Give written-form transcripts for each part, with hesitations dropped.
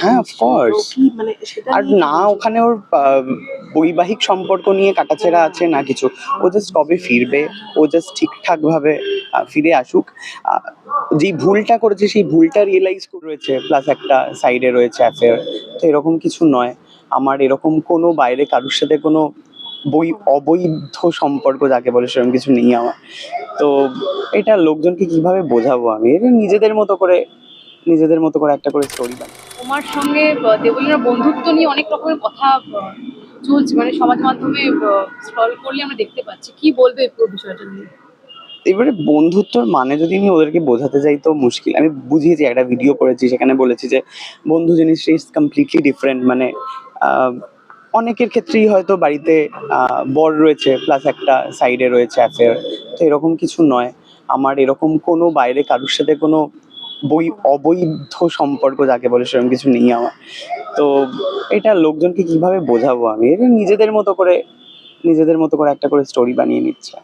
হ্যাঁ, অফকোর্স। কি মানে সেটা আর নিয়ে কি না বলছো? ওখানে ওর বৈবাহিক সম্পর্ক নিয়ে কাটাছেঁড়া আছে না কিছু। ও জাস্ট কবে ফিরবে, ও জাস্ট ঠিকঠাক ভাবে ফিরে আসুক। আহ, যেই ভুলটা করেছে সেই ভুলটা রিয়েলাইজ রয়েছে, প্লাস একটা সাইডে রয়েছে অ্যাফেয়ার। তো এরকম কিছু নয়। আমার এরকম কোনো বাইরে কারোর সাথে কোনো অবৈধ সম্পর্ক যাকে বলে সেরকম কিছু নেই আমার। তো এটা লোকজনকে কিভাবে বোঝাবো আমি? এটা নিজেদের মতো করে একটা করে স্টোরি বানাই। তোমার সঙ্গে দেবলীনার বন্ধুত্ব নিয়ে অনেক রকমের কথা চলছে, মানে সমাজ মাধ্যমে স্ক্রল করলে আমরা দেখতে পাচ্ছি। কি বলবে এই পুরো বিষয়টা নিয়ে? এবারে বন্ধুত্বর মানে যদি আমি ওদেরকে বোঝাতে যাই তো মুশকিল। আমি বুঝিয়েছি, একটা ভিডিও করেছি, সেখানে বলেছি যে বন্ধু জিনিসটা ইজ কমপ্লিটলি ডিফারেন্ট। মানে আহ, অনেকের ক্ষেত্রেই হয়তো বাড়িতে বর রয়েছে, প্লাস একটা সাইডে রয়েছে অ্যাফেয়ার। তো এরকম কিছু নয়। আমার এরকম কোনো বাইরে কারোর সাথে কোনো অবৈধ সম্পর্ক যাকে বলে সেরকম কিছু নেই আমার। তো এটা লোকজনকে কিভাবে বোঝাবো আমি? এটা নিজেদের মতো করে একটা করে স্টোরি বানিয়ে নিচ্ছে।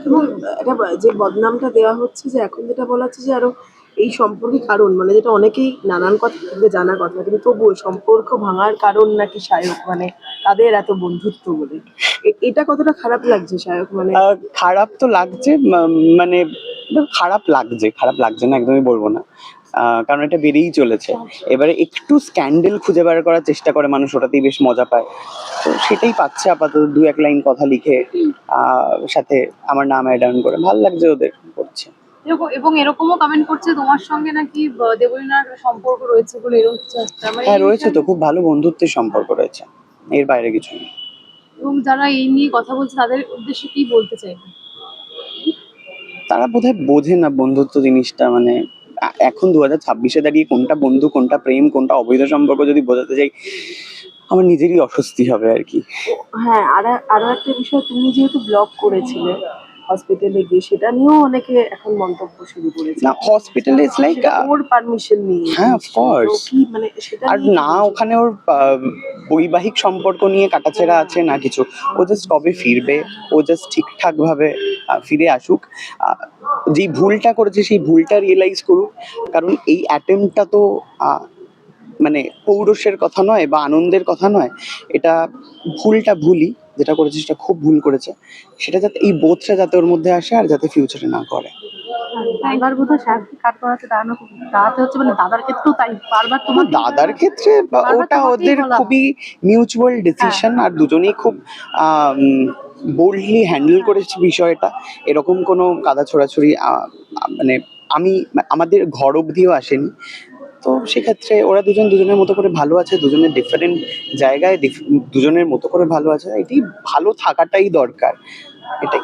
এবং এটা যে বদনামটা দেওয়া হচ্ছে, যে এখন যেটা বলা হচ্ছে যে আরো এই সম্পর্কে কারণ, মানে যেটা অনেকেই নানান কথা থেকে জানা কথা, কিন্তু তবুও সম্পর্ক ভাঙার কারণ নাকি সায়ক, মানে তাদের এত বন্ধুত্ব বলে। এটা কতটা খারাপ লাগছে সায়ক, মানে খারাপ তো লাগছে, মানে খারাপ লাগছে না একদমই বলবো না। কারণ এটা বেড়েই চলেছে। এবারে একটু স্ক্যান্ডেল খুঁজে বার করার চেষ্টা করে মানুষ, ওটাতেই বেশ মজা পায়। তো সেটাই পাচ্ছে আপাতত, দু এক লাইন কথা লিখে সাথে আমার নাম অ্যাড অন করে ভাল লাগছে ওদের করছে। এবং এরকমও কমেন্ট করছে তোমার সঙ্গে নাকি দেবলীনার সম্পর্ক রয়েছে বলে, এরকম কিছু একটা মানে হ্যাঁ এই রয়েছে তো, বিষয়ে। খুব ভালো বন্ধুত্বের সম্পর্ক রয়েছে, এর বাইরে কিছু নেই। এবং যারা এই নিয়ে কথা বলছে তাদের উদ্দেশ্যে কি বলতে চাইবে? তারা বোধহয় বোঝে না বন্ধুত্ব জিনিসটা। মানে এখন 2026-এ দাঁড়িয়ে কোনটা বন্ধু, কোনটা প্রেম, কোনটা অবৈধ সম্পর্ক যদি বোঝাতে যাই, আমার নিজেরই অস্বস্তি হবে আর কি। হ্যাঁ। আরো একটা বিষয়, তুমি যেহেতু ব্লগ করেছিলে হসপিটালে গিয়ে, সেটা নিয়েও অনেকে এখন মন্তব্য শুরু করেছে। না, হসপিটালে ইটস লাইক, সেটা ওর পারমিশন নিয়ে হ্যাঁ নিশ্চয়ই। তো অফকোর্স। কি মানে সেটা আর নিয়ে কি না বলছো? ওখানে ওর বৈবাহিক সম্পর্ক নিয়ে কাটাছেঁড়া আছে না কিছু। ও জাস্ট কবে ফিরবে, ও জাস্ট ঠিকঠাক ভাবে ফিরে আসুক। যেই ভুলটা করেছে সেই ভুলটা রিয়েলাইজ করুক। কারণ এই অ্যাটেম্পটা তো মানে পৌরুষের কথা নয় বা আনন্দের কথা নয়। এটা ভুলই, যেটা করেছে সেটা খুব ভুল করেছে। সেটা যাতে, এই বোধটা যাতে ওর মধ্যে আসে আর যাতে ফিউচারে না করে। এবার বোধহয় সাহেবকে কাট করাতে দাঁড়াতে হচ্ছে, মানে দাদার ক্ষেত্রেও তাই বারবার তোমাকে দাদার ক্ষেত্রে বারবার ওটা তোমাকেই ওদের বলা খুবই মিউচুয়াল ডিসিশন, আর দুজনেই খুব বোল্ডলি হ্যান্ডেল করেছে বিষয়টা। এরকম কোনো কাদা ছোড়াছুড়ি মানে আমাদের ঘর অবধিও আসেনি। তো সেক্ষেত্রে ওরা দুজন দুজনের মতো করে ভালো আছে, দুজনের ডিফারেন্ট জায়গায় দুজনের মতো করে ভালো আছে। এটি ভালো থাকাটাই দরকার, এটাই।